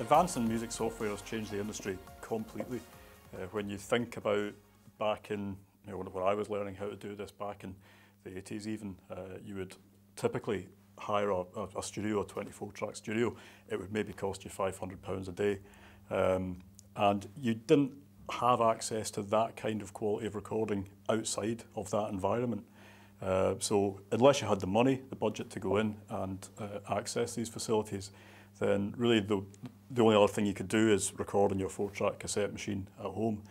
Advance in music software has changed the industry completely. When you think about back in, when I was learning how to do this back in the 80s even, you would typically hire a studio, a 24-track studio. It would maybe cost you £500 a day. And you didn't have access to that kind of quality of recording outside of that environment. So unless you had the money, the budget to go in and access these facilities, then really the only other thing you could do is record on your 4-track cassette machine at home,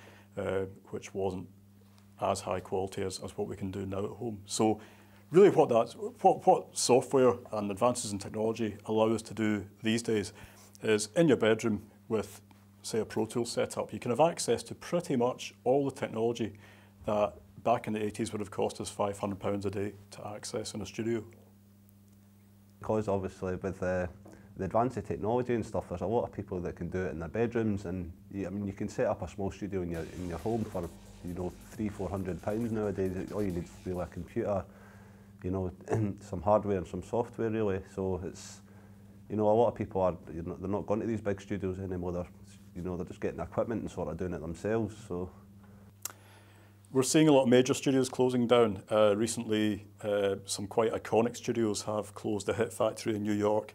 which wasn't as high quality as what we can do now at home. So really what software and advances in technology allow us to do these days is in your bedroom with, say, a Pro Tools setup, you can have access to pretty much all the technology that back in the 80s would have cost us £500 a day to access in a studio. Because obviously with the advance of technology and stuff, there's a lot of people that can do it in their bedrooms, and I mean, you can set up a small studio in your home for £300–400 nowadays. All you need is really a computer, some hardware and some software really. So it's, a lot of people are, they're not going to these big studios anymore. They're just getting equipment and sort of doing it themselves. So we're seeing a lot of major studios closing down. Recently, some quite iconic studios have closed. The Hit Factory in New York,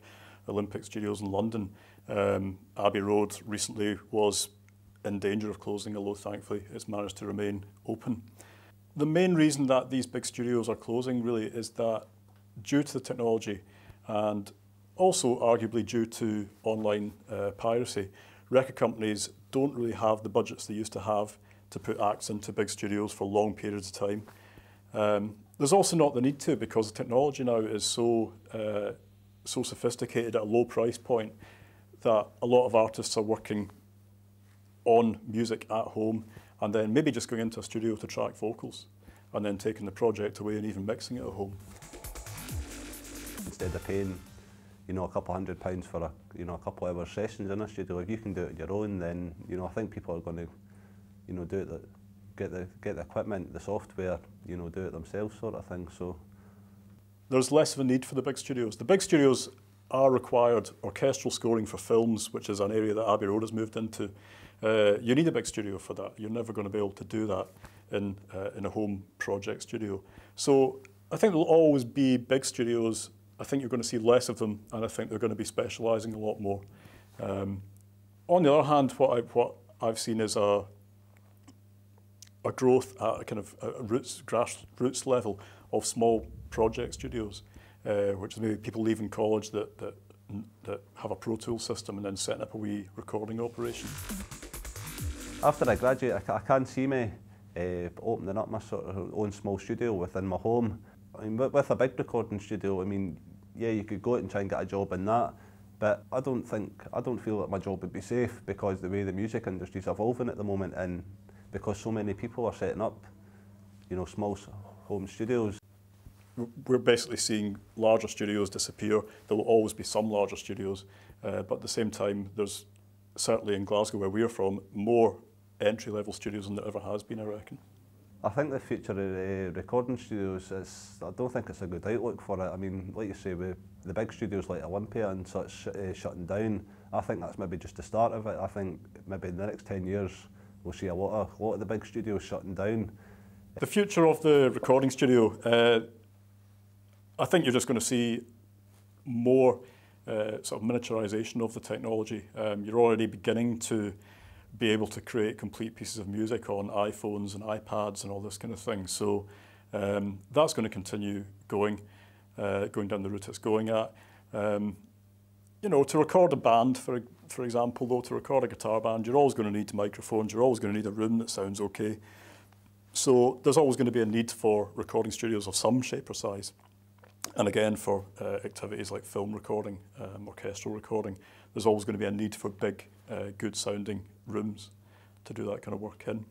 Olympic Studios in London. Abbey Road recently was in danger of closing, although thankfully it's managed to remain open. The main reason that these big studios are closing really is that due to the technology and also arguably due to online piracy, record companies don't really have the budgets they used to have to put acts into big studios for long periods of time. There's also not the need to, because the technology now is so sophisticated at a low price point that a lot of artists are working on music at home and then maybe just going into a studio to track vocals and then taking the project away and even mixing it at home. Instead of paying a couple £100 for a couple hour sessions in a studio, if you can do it on your own, then I think people are going to do it, get the equipment, the software, do it themselves sort of thing. So there's less of a need for the big studios. The big studios are required orchestral scoring for films, which is an area that Abbey Road has moved into. You need a big studio for that. You're never going to be able to do that in a home project studio. So I think there'll always be big studios. I think you're going to see less of them, and I think they're going to be specialising a lot more. On the other hand, what I've seen is a growth at a kind of grassroots level of small project studios, which is maybe people leaving college that have a Pro Tools system and then setting up a wee recording operation. After I graduate, I can't see me opening up my sort of own small studio within my home. I mean, with a big recording studio, I mean, yeah, you could go out and try and get a job in that, but I don't feel that my job would be safe, because the way the music industry is evolving at the moment, and because so many people are setting up, small home studios. We're basically seeing larger studios disappear. There will always be some larger studios, but at the same time, there's certainly in Glasgow, where we're from, more entry-level studios than there ever has been, I reckon. I think the future of recording studios I don't think it's a good outlook for it. I mean, like you say, with the big studios like Olympia and such shutting down, I think that's maybe just the start of it. I think maybe in the next 10 years, we'll see a lot of the big studios shutting down. The future of the recording studio, I think you're just going to see more sort of miniaturization of the technology. You're already beginning to be able to create complete pieces of music on iPhones and iPads and all this kind of thing. So that's going to continue going down the route it's going at. To record a band, for example, though, to record a guitar band, you're always going to need microphones. You're always going to need a room that sounds okay. So there's always going to be a need for recording studios of some shape or size. And again, for activities like film recording, orchestral recording, there's always going to be a need for big, good sounding rooms to do that kind of work in.